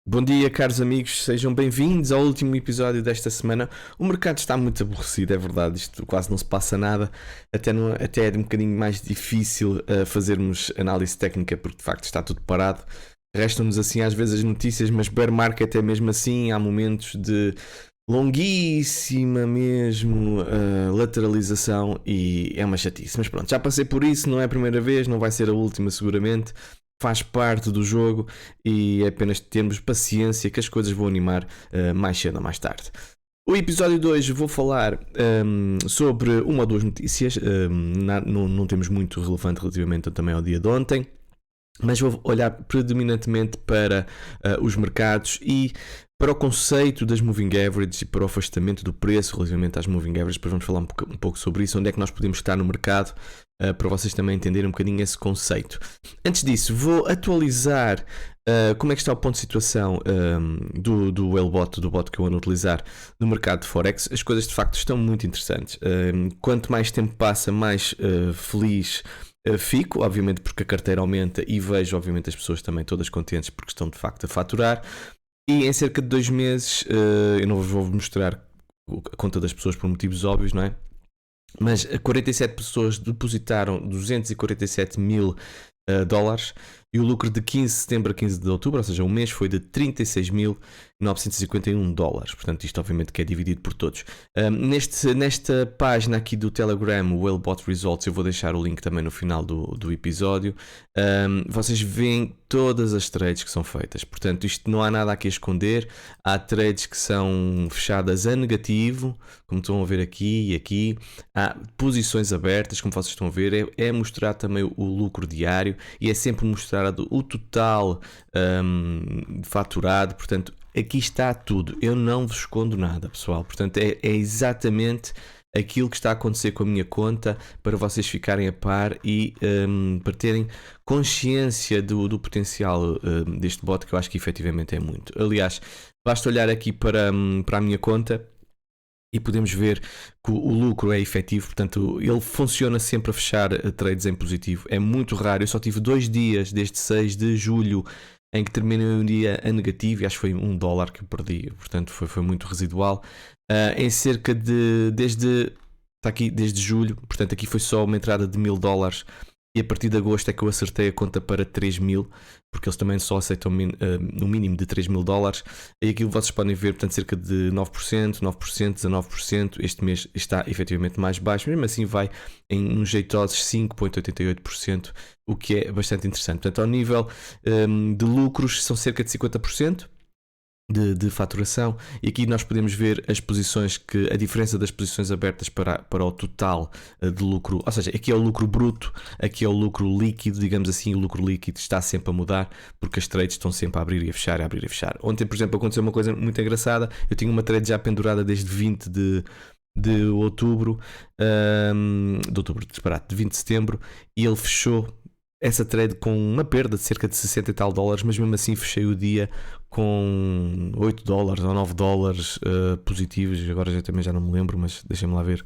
Bom dia, caros amigos, sejam bem-vindos ao último episódio desta semana. O mercado está muito aborrecido, é verdade, isto quase não se passa nada, até é um bocadinho mais difícil fazermos análise técnica porque de facto está tudo parado. Restam-nos assim às vezes as notícias, mas bear market é mesmo assim, há momentos de longuíssima mesmo lateralização e é uma chatice. Mas pronto, já passei por isso, não é a primeira vez, não vai ser a última seguramente. Faz parte do jogo e é apenas termos paciência que as coisas vão animar mais cedo ou mais tarde. O episódio de hoje vou falar sobre uma ou duas notícias, não temos muito relevante relativamente também ao dia de ontem, mas vou olhar predominantemente para os mercados e para o conceito das moving averages e para o afastamento do preço relativamente às moving averages. Depois vamos falar um pouco sobre isso, onde é que nós podemos estar no mercado, para vocês também entenderem um bocadinho esse conceito. Antes disso, vou atualizar como é que está o ponto de situação do Whalebot, do bot que eu ando a utilizar no mercado de Forex. As coisas de facto estão muito interessantes. Quanto mais tempo passa, mais feliz fico, obviamente porque a carteira aumenta e vejo obviamente as pessoas também todas contentes porque estão de facto a faturar. E em cerca de 2 meses, eu não vos vou mostrar a conta das pessoas por motivos óbvios, não é? Mas 47 pessoas depositaram 247 mil dólares e o lucro de 15 de setembro a 15 de outubro, ou seja, o mês foi de 36.951 dólares. Portanto, isto obviamente que é dividido por todos. Nesta página aqui do Telegram, o Whalebot Results, eu vou deixar o link também no final do episódio. Vocês veem todas as trades que são feitas. Portanto, isto não há nada aqui a esconder. Há trades que são fechadas a negativo, como estão a ver aqui e aqui. Há posições abertas, como vocês estão a ver. É mostrar também o lucro diário e é sempre mostrar o total faturado. Portanto, aqui está tudo. Eu não vos escondo nada, pessoal. Portanto, é exatamente aquilo que está a acontecer com a minha conta para vocês ficarem a par e para terem consciência do potencial deste bot, que eu acho que efetivamente é muito. Aliás, basta olhar aqui para a minha conta e podemos ver que o lucro é efetivo, portanto ele funciona sempre a fechar trades em positivo. É muito raro, eu só tive 2 dias desde 6 de julho em que terminei um dia a negativo e acho que foi $1 que eu perdi, portanto foi muito residual. Em cerca de, está aqui, desde julho, portanto aqui foi só uma entrada de $1.000 e a partir de agosto é que eu acertei a conta para 3.000, porque eles também só aceitam no mínimo de $3.000. E aquilo vocês podem ver, portanto, cerca de 9%, 19%. Este mês está efetivamente mais baixo, mesmo assim vai em uns jeitosos 5,88%, o que é bastante interessante. Portanto, ao nível de lucros, são cerca de 50%. De faturação, e aqui nós podemos ver as posições, que a diferença das posições abertas para o total de lucro, ou seja, aqui é o lucro bruto, aqui é o lucro líquido, digamos assim. O lucro líquido está sempre a mudar porque as trades estão sempre a abrir e a fechar, a abrir e a fechar. Ontem, por exemplo, aconteceu uma coisa muito engraçada. Eu tinha uma trade já pendurada desde 20 de outubro, disparate, de 20 de setembro, e ele fechou essa trade com uma perda de cerca de 60 e tal dólares, mas mesmo assim fechei o dia com $8 ou $9 positivos. Agora também já não me lembro, mas deixem-me lá ver.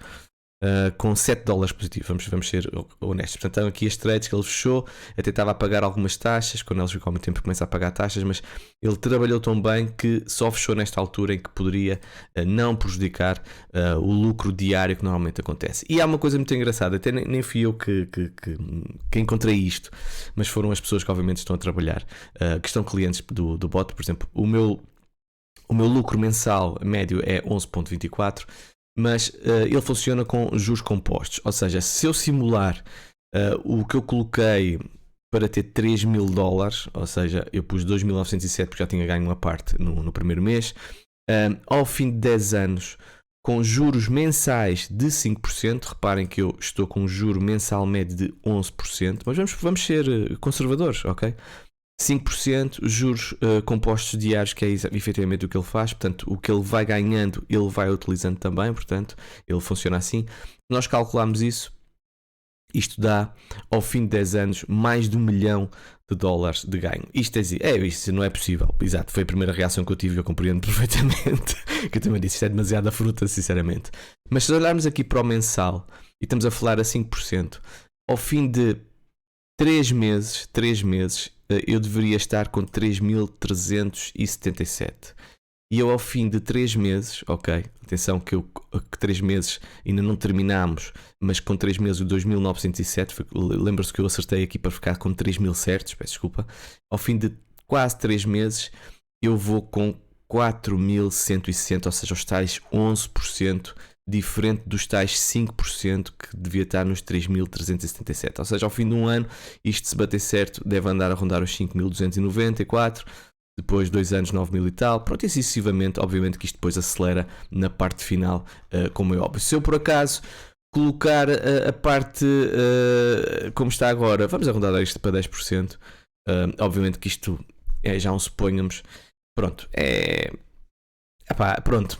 Com $7 positivos, vamos ser honestos. Portanto, estão aqui as trades que ele fechou. Até estava a pagar algumas taxas, quando eles ficam há muito tempo começa a pagar taxas, mas ele trabalhou tão bem que só fechou nesta altura em que poderia não prejudicar o lucro diário que normalmente acontece. E há uma coisa muito engraçada, até nem fui eu que encontrei isto, mas foram as pessoas que obviamente estão a trabalhar, que estão clientes do bot. Por exemplo, o meu lucro mensal médio é 11,24, mas ele funciona com juros compostos, ou seja, se eu simular o que eu coloquei para ter $3.000, ou seja, eu pus 2.907 porque já tinha ganho uma parte no primeiro mês, ao fim de 10 anos, com juros mensais de 5%, reparem que eu estou com um juro mensal médio de 11%, mas vamos ser conservadores, ok? 5%, juros compostos diários, que é efetivamente o que ele faz. Portanto, o que ele vai ganhando, ele vai utilizando também. Portanto, ele funciona assim. Nós calculamos isso. Isto dá, ao fim de 10 anos, mais de $1 milhão de ganho. Isto não é possível. Exato, foi a primeira reação que eu tive, eu compreendo perfeitamente. Que eu também disse, isto é demasiada fruta, sinceramente. Mas se olharmos aqui para o mensal, e estamos a falar a 5%, ao fim de 3 meses, eu deveria estar com 3.377. E eu ao fim de 3 meses, ok, atenção que 3 meses ainda não terminámos, mas com 3 meses o 2.907, lembra-se que eu acertei aqui para ficar com 3.000 certos, peço desculpa. Ao fim de quase 3 meses eu vou com 4.160, ou seja, os tais 11%, diferente dos tais 5% que devia estar nos 3.377. Ou seja, ao fim de um ano, isto se bater certo, deve andar a rondar os 5.294, depois 2 anos 9.000 e tal, pronto, e assim sucessivamente. Obviamente que isto depois acelera na parte final, como é óbvio. Se eu por acaso colocar a parte como está agora, vamos arredondar isto para 10%, obviamente que isto é já um suponhamos, pronto, pronto,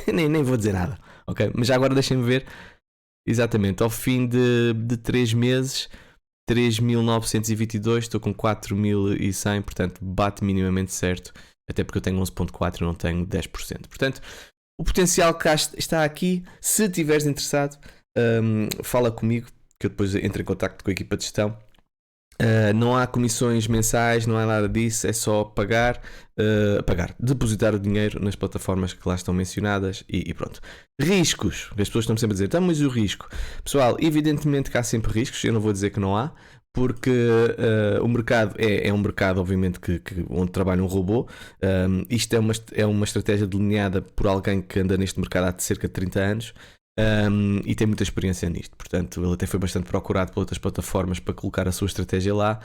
nem vou dizer nada, ok? Mas já agora deixem-me ver, exatamente, ao fim de 3 meses, 3.922, estou com 4.100, portanto bate minimamente certo, até porque eu tenho 11.4 e não tenho 10%. Portanto, o potencial cá está aqui. Se estiveres interessado, fala comigo, que eu depois entro em contacto com a equipa de gestão. Não há comissões mensais, não há nada disso, é só pagar, depositar o dinheiro nas plataformas que lá estão mencionadas e pronto. Riscos, as pessoas estão sempre a dizer, então, mas o risco? Pessoal, evidentemente que há sempre riscos, eu não vou dizer que não há, porque o mercado é um mercado, obviamente, onde trabalha um robô. Isto é uma estratégia delineada por alguém que anda neste mercado há cerca de 30 anos. E tem muita experiência nisto, portanto ele até foi bastante procurado por outras plataformas para colocar a sua estratégia lá,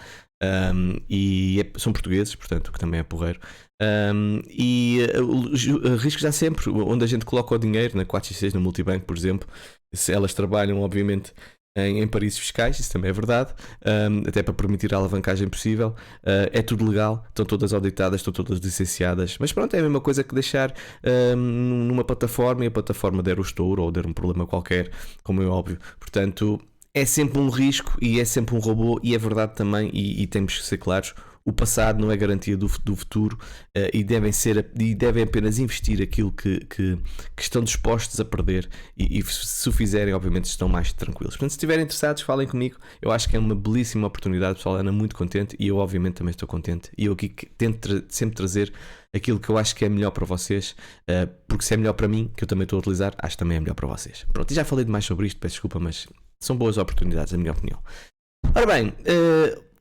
são portugueses, portanto, o que também é porreiro. Os riscos há sempre, onde a gente coloca o dinheiro, na 4x6, no multibanco, por exemplo, se elas trabalham obviamente em paraísos fiscais, isso também é verdade, até para permitir a alavancagem possível. É tudo legal, estão todas auditadas, estão todas licenciadas, mas pronto, é a mesma coisa que deixar numa plataforma e a plataforma der o estouro ou der um problema qualquer, como é óbvio. Portanto, é sempre um risco e é sempre um robô, e é verdade também, e temos que ser claros, o passado não é garantia do futuro, e devem apenas investir aquilo que estão dispostos a perder, e se o fizerem, obviamente estão mais tranquilos. Portanto, se estiverem interessados, falem comigo. Eu acho que é uma belíssima oportunidade, pessoal. Ana muito contente, e eu obviamente também estou contente, e eu aqui tento sempre trazer aquilo que eu acho que é melhor para vocês, porque se é melhor para mim, que eu também estou a utilizar, acho que também é melhor para vocês. Pronto, e já falei demais sobre isto, peço desculpa, mas são boas oportunidades, na minha opinião. Ora bem,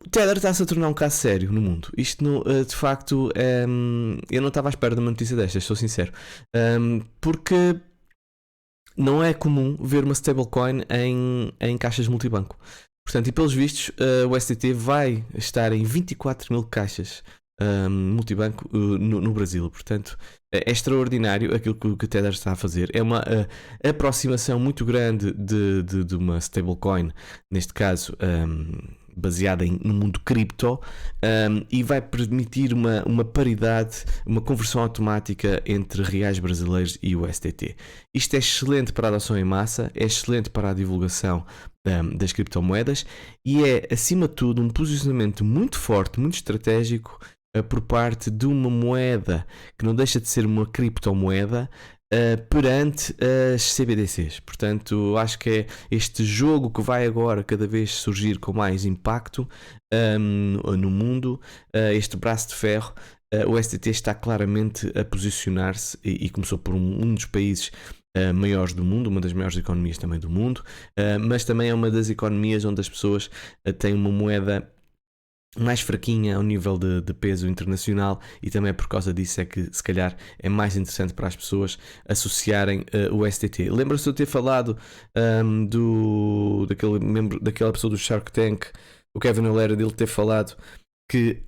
o Tether está-se a tornar um caso sério no mundo. Isto, de facto, eu não estava à espera de uma notícia destas, sou sincero. Porque não é comum ver uma stablecoin em caixas multibanco. Portanto, e pelos vistos, o STT vai estar em 24 mil caixas multibanco no Brasil. Portanto, é extraordinário aquilo que o Tether está a fazer. É uma aproximação muito grande de uma stablecoin, neste caso baseada no mundo cripto, e vai permitir uma paridade, uma conversão automática entre reais brasileiros e o STT. Isto é excelente para a adoção em massa, é excelente para a divulgação das criptomoedas, e é, acima de tudo, um posicionamento muito forte, muito estratégico por parte de uma moeda que não deixa de ser uma criptomoeda, perante as CBDCs. Portanto, acho que é este jogo que vai agora cada vez surgir com mais impacto no mundo, este braço de ferro. O STT está claramente a posicionar-se, e começou por um dos países maiores do mundo, uma das maiores economias também do mundo, mas também é uma das economias onde as pessoas têm uma moeda mais fraquinha ao nível de peso internacional, e também por causa disso é que se calhar é mais interessante para as pessoas associarem o STT. Lembra-se de eu ter falado daquela pessoa do Shark Tank, o Kevin O'Leary, dele ter falado que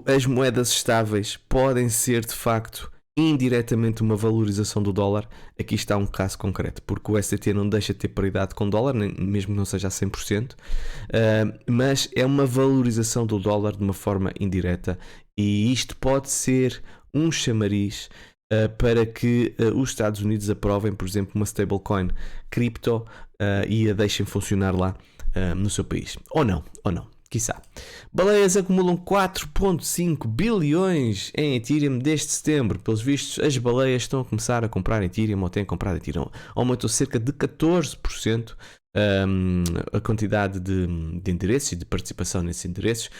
as moedas estáveis podem ser de facto indiretamente uma valorização do dólar. Aqui está um caso concreto, porque o STT não deixa de ter paridade com o dólar, mesmo que não seja a 100%, mas é uma valorização do dólar de uma forma indireta, e isto pode ser um chamariz para que os Estados Unidos aprovem, por exemplo, uma stablecoin cripto e a deixem funcionar lá no seu país. Ou não. Quiçá. Baleias acumulam 4,5 bilhões em Ethereum desde setembro. Pelos vistos, as baleias estão a começar a comprar Ethereum, ou têm comprado Ethereum. Aumentou cerca de 14% a quantidade de endereços e de participação nesses endereços.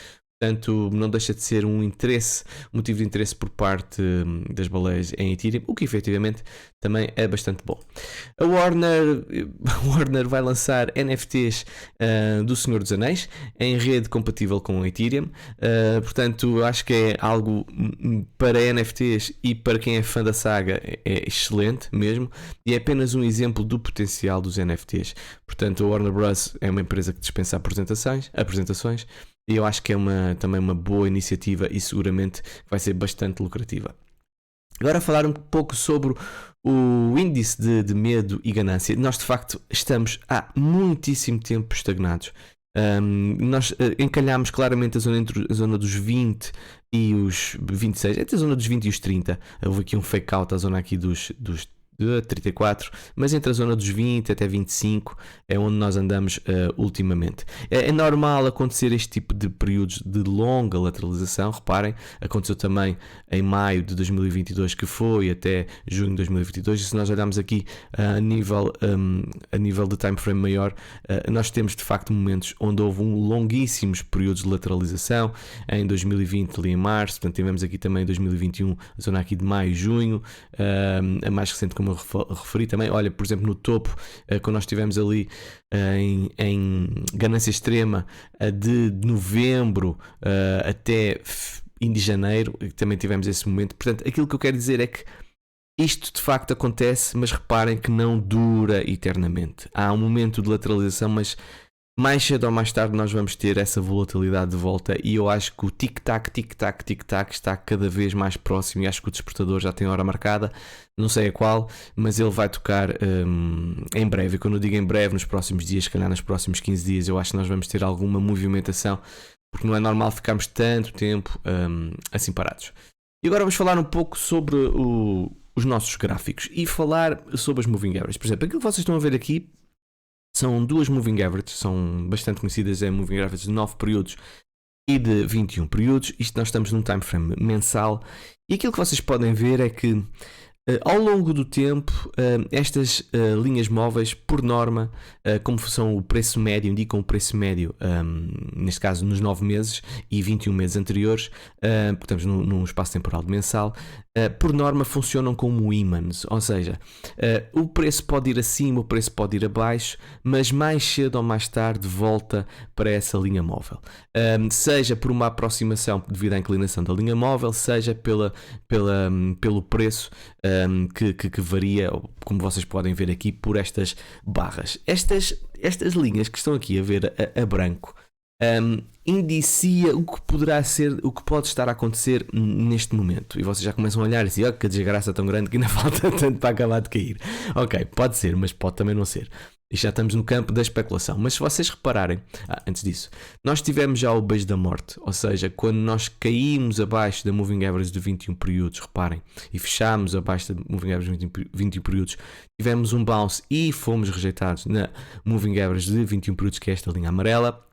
Portanto, não deixa de ser um motivo de interesse por parte das baleias em Ethereum, o que efetivamente também é bastante bom. A Warner vai lançar NFTs do Senhor dos Anéis em rede compatível com o Ethereum. Portanto, acho que é algo para NFTs e para quem é fã da saga é excelente mesmo, e é apenas um exemplo do potencial dos NFTs. Portanto, a Warner Bros. É uma empresa que dispensa apresentações, e eu acho que é também uma boa iniciativa e seguramente vai ser bastante lucrativa. Agora falar um pouco sobre o índice de medo e ganância. Nós de facto estamos há muitíssimo tempo estagnados. Nós encalhámos claramente entre a zona dos 20 e os 26, entre a zona dos 20 e os 30. Houve aqui um fake out à zona aqui dos 34, mas entre a zona dos 20 até 25 é onde nós andamos ultimamente. É normal acontecer este tipo de períodos de longa lateralização. Reparem, aconteceu também em maio de 2022, que foi até junho de 2022, e se nós olharmos aqui a nível de time frame maior, nós temos de facto momentos onde houve longuíssimos períodos de lateralização, em 2020 ali em março, portanto tivemos aqui também em 2021 a zona aqui de maio e junho, a mais recente, como eu referi também. Olha, por exemplo, no topo, quando nós estivemos ali em ganância extrema de novembro até fim de janeiro, também tivemos esse momento. Portanto, aquilo que eu quero dizer é que isto de facto acontece, mas reparem que não dura eternamente. Há um momento de lateralização, mas mais cedo ou mais tarde nós vamos ter essa volatilidade de volta, e eu acho que o tic-tac, tic-tac, tic-tac está cada vez mais próximo, e acho que o despertador já tem hora marcada, não sei a qual, mas ele vai tocar em breve. E quando eu digo em breve, nos próximos dias, se calhar nos próximos 15 dias, eu acho que nós vamos ter alguma movimentação, porque não é normal ficarmos tanto tempo assim parados. E agora vamos falar um pouco sobre os nossos gráficos e falar sobre as moving averages. Por exemplo, aquilo que vocês estão a ver aqui são duas moving averages, são bastante conhecidas, é moving averages de 9 períodos e de 21 períodos. Isto nós estamos num time frame mensal, e aquilo que vocês podem ver é que ao longo do tempo estas linhas móveis, por norma, como são o preço médio, indicam o preço médio, neste caso nos 9 meses e 21 meses anteriores, porque estamos num espaço temporal de mensal, por norma funcionam como ímãs, ou seja, o preço pode ir acima, o preço pode ir abaixo, mas mais cedo ou mais tarde volta para essa linha móvel, seja por uma aproximação devido à inclinação da linha móvel, seja pelo preço que varia, como vocês podem ver aqui, por estas barras. Estas linhas que estão aqui a ver a branco indicia o que poderá ser, o que pode estar a acontecer neste momento, e vocês já começam a olhar e dizer, oh, que desgraça tão grande que ainda falta tanto para acabar de cair. Ok, pode ser, mas pode também não ser. E já estamos no campo da especulação. Mas se vocês repararem, antes disso, nós tivemos já o beijo da morte, ou seja, quando nós caímos abaixo da moving average de 21 períodos, reparem, e fechámos abaixo da moving average de 21 períodos, tivemos um bounce e fomos rejeitados na moving average de 21 períodos, que é esta linha amarela,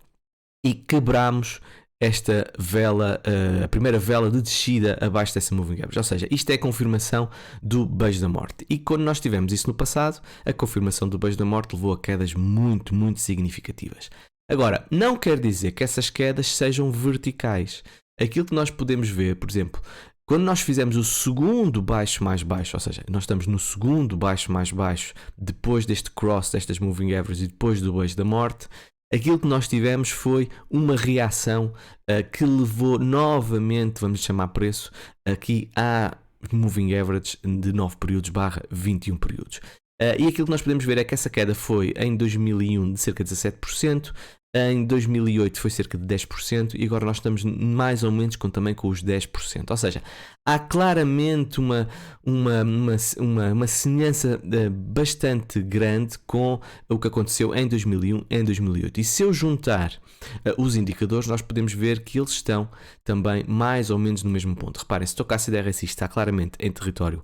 e quebramos esta vela, a primeira vela de descida abaixo dessa moving average. Ou seja, isto é a confirmação do beijo da morte. E quando nós tivemos isso no passado, a confirmação do beijo da morte levou a quedas muito, muito significativas. Agora, não quer dizer que essas quedas sejam verticais. Aquilo que nós podemos ver, por exemplo, quando nós fizemos o segundo baixo mais baixo, ou seja, nós estamos no segundo baixo mais baixo, depois deste cross, destas moving averages e depois do beijo da morte, aquilo que nós tivemos foi uma reação que levou novamente, vamos chamar preço, aqui à moving average de 9 períodos barra 21 períodos. E aquilo que nós podemos ver é que essa queda foi em 2001 de cerca de 17%, em 2008 foi cerca de 10%, e agora nós estamos mais ou menos também com os 10%. Ou seja, há claramente uma semelhança bastante grande com o que aconteceu em 2001 e em 2008. E se eu juntar os indicadores, nós podemos ver que eles estão também mais ou menos no mesmo ponto. Reparem, se tocasse a RSI está claramente em território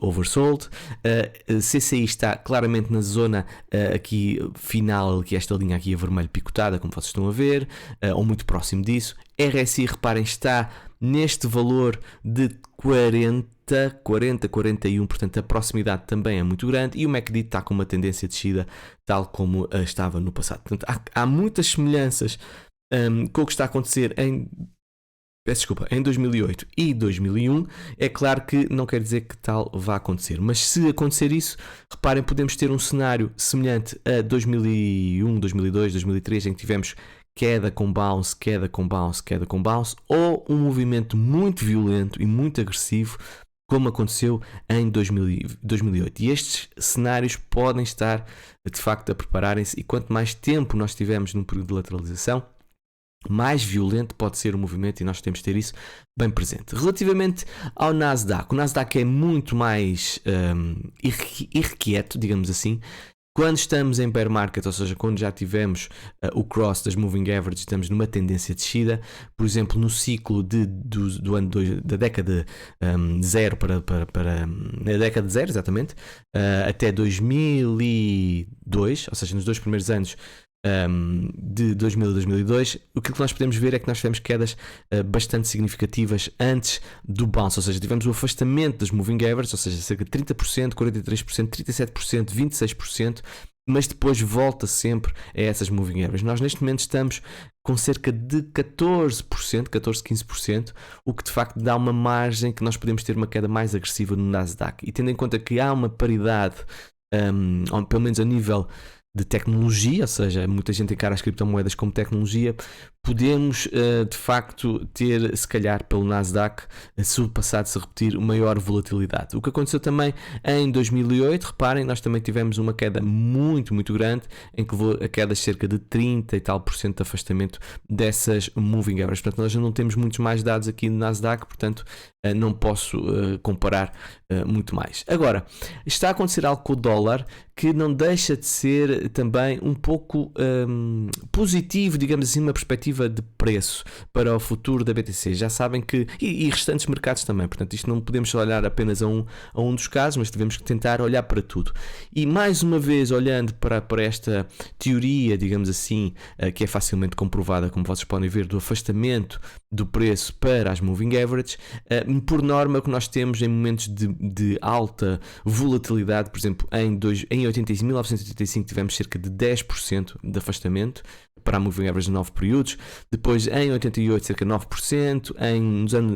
oversold, CCI está claramente na zona aqui final, que é esta linha aqui a vermelho picotada, como vocês estão a ver, ou muito próximo disso. RSI, reparem, está neste valor de 41, portanto a proximidade também é muito grande, e o MACD está com uma tendência de descida tal como estava no passado. Portanto, há muitas semelhanças com o que está a acontecer em 2008 e 2001, é claro que não quer dizer que tal vá acontecer. Mas se acontecer isso, reparem, podemos ter um cenário semelhante a 2001, 2002, 2003, em que tivemos queda com bounce, queda com bounce, queda com bounce, ou um movimento muito violento e muito agressivo, como aconteceu em 2008. E estes cenários podem estar, de facto, a prepararem-se, e quanto mais tempo nós tivermos num período de lateralização, mais violento pode ser o movimento, e nós temos de ter isso bem presente. Relativamente ao Nasdaq, o Nasdaq é muito mais irrequieto, digamos assim. Quando estamos em bear market, ou seja, quando já tivemos o cross das moving averages, estamos numa tendência descida. Por exemplo, no ciclo do ano da década zero na década de zero, exatamente, até 2002, ou seja, nos 2 primeiros anos de 2000 a 2002, o que nós podemos ver é que nós tivemos quedas bastante significativas antes do bounce, ou seja, tivemos o afastamento das moving averages, ou seja, cerca de 30%, 43%, 37%, 26%, mas depois volta sempre a essas moving averages. Nós neste momento estamos com cerca de 14%, 15%, o que de facto dá uma margem que nós podemos ter uma queda mais agressiva no Nasdaq. E tendo em conta que há uma paridade, pelo menos a nível de tecnologia, ou seja, muita gente encara as criptomoedas como tecnologia, podemos de facto ter, se calhar pelo Nasdaq, se o passado se repetir, maior volatilidade. O que aconteceu também em 2008, reparem, nós também tivemos uma queda muito, muito grande, em que levou a queda cerca de 30 e tal % de afastamento dessas moving averages. Portanto, nós já não temos muitos mais dados aqui no Nasdaq, portanto, não posso comparar muito mais. Agora, está a acontecer algo com o dólar que não deixa de ser também um pouco positivo, digamos assim, uma perspectiva de preço para o futuro da BTC. Já sabem que, e restantes mercados também, portanto isto não podemos olhar apenas a um dos casos, mas devemos tentar olhar para tudo. E mais uma vez, olhando para esta teoria, digamos assim, que é facilmente comprovada, como vocês podem ver, do afastamento do preço para as moving averages, por norma o que nós temos em momentos de alta volatilidade, por exemplo, em 1985 tivemos cerca de 10% de afastamento para a moving average de 9 períodos, depois em 88 cerca de 9%,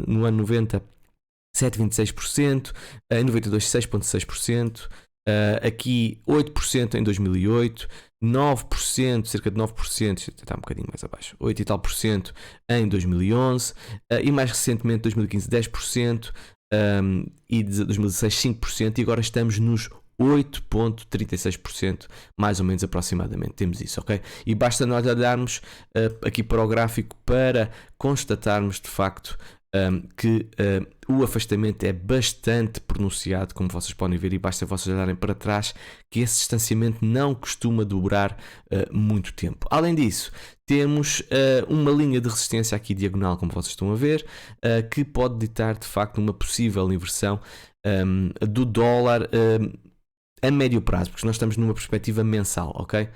no ano 90 7,26%, em 92 6,6%, aqui 8% em 2008, 9%, cerca de 9%, está um bocadinho mais abaixo, 8 e tal por cento em 2011, e mais recentemente 2015 10%, e 2016 5%, e agora estamos nos 8,36%, mais ou menos aproximadamente, temos isso, ok? E basta nós olharmos aqui para o gráfico para constatarmos de facto que o afastamento é bastante pronunciado, como vocês podem ver, e basta vocês olharem para trás que esse distanciamento não costuma durar muito tempo. Além disso, temos uma linha de resistência aqui diagonal, como vocês estão a ver, que pode ditar de facto uma possível inversão do dólar a médio prazo, porque nós estamos numa perspectiva mensal, ok?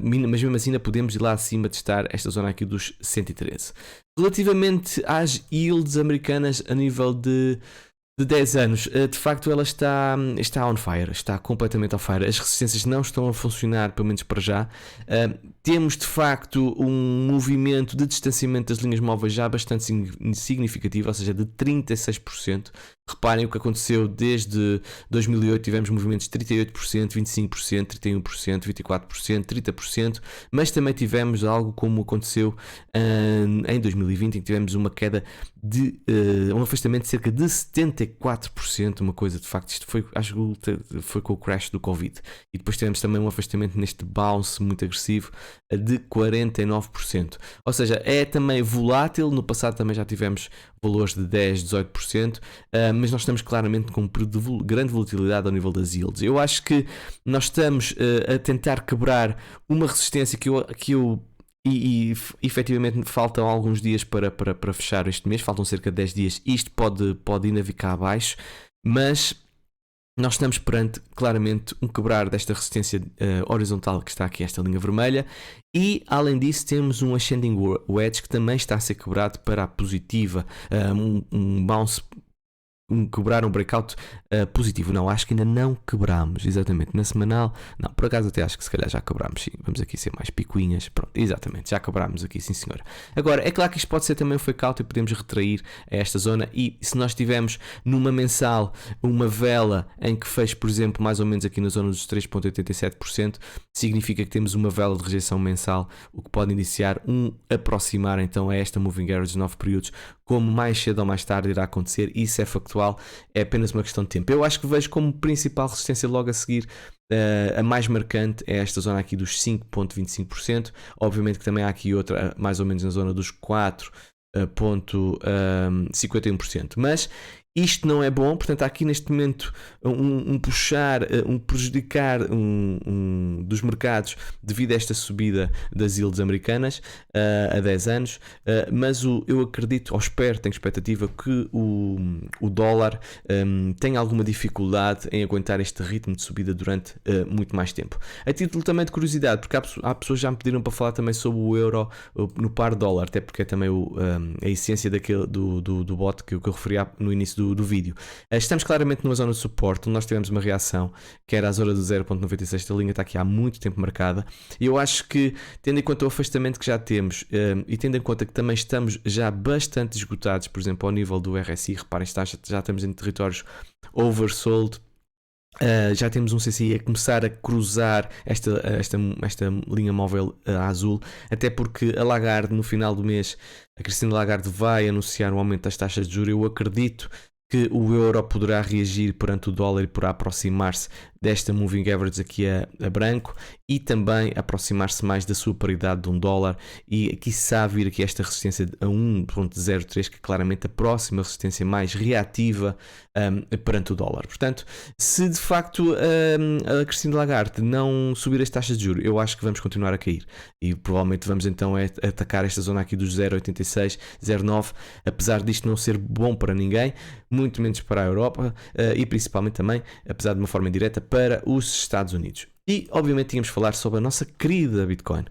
Mas mesmo assim ainda podemos ir lá acima de estar esta zona aqui dos 113. Relativamente às yields americanas a nível de 10 anos, de facto ela está on fire, está completamente on fire. As resistências não estão a funcionar, pelo menos para já. Temos de facto um movimento de distanciamento das linhas móveis já bastante significativo, ou seja, de 36%. Reparem o que aconteceu desde 2008, tivemos movimentos de 38%, 25%, 31%, 24%, 30%, mas também tivemos algo como aconteceu em 2020, em que tivemos uma queda de um afastamento de cerca de 74%, uma coisa de facto, isto foi, acho que foi com o crash do Covid, e depois tivemos também um afastamento neste bounce muito agressivo de 49%, ou seja, é também volátil. No passado também já tivemos valores de 10, 18%, mas nós estamos claramente com um período de grande volatilidade ao nível das yields. Eu acho que nós estamos a tentar quebrar uma resistência e efetivamente faltam alguns dias para fechar este mês, faltam cerca de 10 dias, isto pode ir navegar abaixo, mas nós estamos perante claramente um quebrar desta resistência horizontal que está aqui, esta linha vermelha, e além disso temos um ascending wedge que também está a ser quebrado para a positiva, um bounce quebrar um breakout positivo. Não, acho que ainda não quebramos, exatamente, na semanal, não, por acaso até acho que se calhar já quebramos, sim, vamos aqui ser mais picuinhas, pronto, exatamente, já quebramos aqui, sim senhora. Agora, é claro que isto pode ser também um fake out e podemos retrair a esta zona, e se nós tivermos numa mensal uma vela em que fez, por exemplo, mais ou menos aqui na zona dos 3,87%, significa que temos uma vela de rejeição mensal, o que pode iniciar aproximar então a esta moving average de 9 períodos, como mais cedo ou mais tarde irá acontecer. Isso é factual, é apenas uma questão de tempo. Eu acho que vejo como principal resistência logo a seguir, a mais marcante é esta zona aqui dos 5,25%. Obviamente que também há aqui outra mais ou menos na zona dos 4,51%, mas isto não é bom, portanto há aqui neste momento um prejudicar dos mercados devido a esta subida das yields americanas a 10 anos, mas eu acredito, ou espero, tenho expectativa que o dólar tenha alguma dificuldade em aguentar este ritmo de subida durante muito mais tempo. A título também de curiosidade, porque há pessoas que já me pediram para falar também sobre o euro no par dólar, até porque é também a essência do bot que eu referi no início do vídeo. Estamos claramente numa zona de suporte, onde nós tivemos uma reação que era a zona do 0,96. Esta linha está aqui há muito tempo marcada, e eu acho que, tendo em conta o afastamento que já temos e tendo em conta que também estamos já bastante esgotados, por exemplo, ao nível do RSI, reparem, já estamos em territórios oversold. Já temos um CCI a começar a cruzar esta linha móvel azul, até porque a Lagarde, no final do mês, a Christine Lagarde vai anunciar um aumento das taxas de juros. Eu acredito que o euro poderá reagir perante o dólar e poderá aproximar-se desta moving average aqui a branco, e também aproximar-se mais da sua paridade de $1, e quiçá vir aqui esta resistência a 1,03, que é claramente a próxima resistência mais reativa perante o dólar. Portanto, se de facto a Christine Lagarde não subir as taxas de juros, eu acho que vamos continuar a cair, e provavelmente vamos então atacar esta zona aqui dos 0,86, 0,9, apesar disto não ser bom para ninguém, muito menos para a Europa, e principalmente também, apesar de uma forma indireta, para os Estados Unidos. E obviamente tínhamos de falar sobre a nossa querida Bitcoin.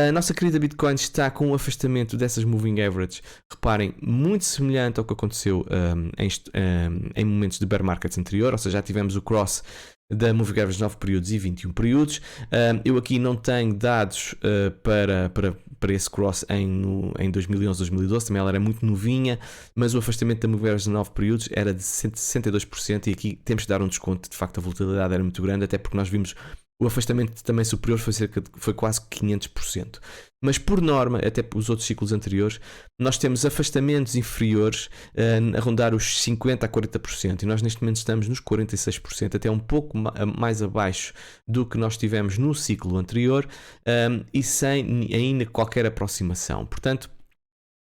A nossa querida Bitcoin está com um afastamento dessas moving average, reparem, muito semelhante ao que aconteceu em momentos de bear markets anterior, ou seja, já tivemos o cross da moving average de 9 períodos e 21 períodos. Eu aqui não tenho dados para esse cross em 2011, 2012, também ela era muito novinha, mas o afastamento da moving average de 9 períodos era de 62%, e aqui temos de dar um desconto, de facto a volatilidade era muito grande, até porque nós vimos o afastamento também superior foi quase 500%. Mas por norma, até os outros ciclos anteriores, nós temos afastamentos inferiores a rondar os 50% a 40%, e nós neste momento estamos nos 46%, até um pouco mais abaixo do que nós tivemos no ciclo anterior, e sem ainda qualquer aproximação. Portanto,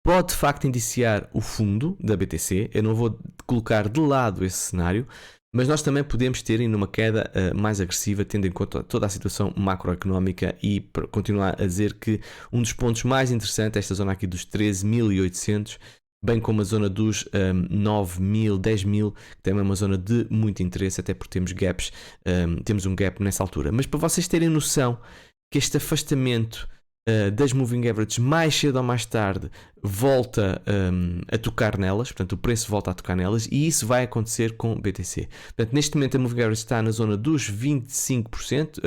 pode de facto indiciar o fundo da BTC. Eu não vou colocar de lado esse cenário, mas nós também podemos ter uma queda mais agressiva, tendo em conta toda a situação macroeconómica, e continuar a dizer que um dos pontos mais interessantes é esta zona aqui dos 13.800, bem como a zona dos 9.000, 10.000, que também é uma zona de muito interesse, até porque temos gaps, temos um gap nessa altura. Mas para vocês terem noção que este afastamento das moving averages mais cedo ou mais tarde volta a tocar nelas, portanto o preço volta a tocar nelas, e isso vai acontecer com BTC. Portanto, neste momento a moving average está na zona dos 25%,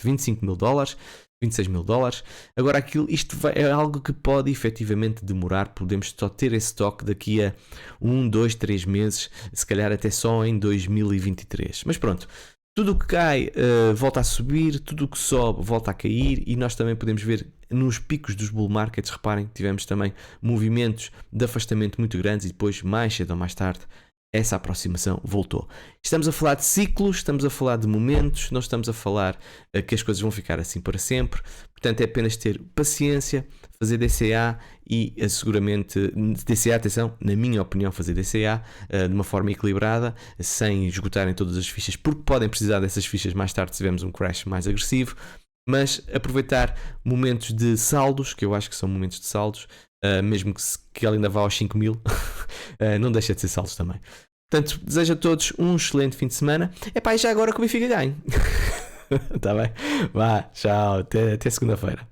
25 mil dólares, 26 mil dólares. Agora isto é algo que pode efetivamente demorar, podemos só ter esse toque daqui a 1, 2, 3 meses, se calhar até só em 2023. Mas pronto, tudo o que cai volta a subir, tudo o que sobe volta a cair, e nós também podemos ver nos picos dos bull markets, reparem, tivemos também movimentos de afastamento muito grandes, e depois mais cedo ou mais tarde essa aproximação voltou. Estamos a falar de ciclos, estamos a falar de momentos, não estamos a falar que as coisas vão ficar assim para sempre. Portanto, é apenas ter paciência, fazer DCA e seguramente DCA, atenção, na minha opinião, fazer DCA de uma forma equilibrada, sem esgotarem todas as fichas, porque podem precisar dessas fichas mais tarde se tivermos um crash mais agressivo, mas aproveitar momentos de saldos, que eu acho que são momentos de saldos, mesmo que ela ainda vá aos 5 mil, não deixa de ser saldos também. Portanto, desejo a todos um excelente fim de semana. E já agora que o Benfica ganhe. Tá bem? Vá, tchau, até segunda-feira.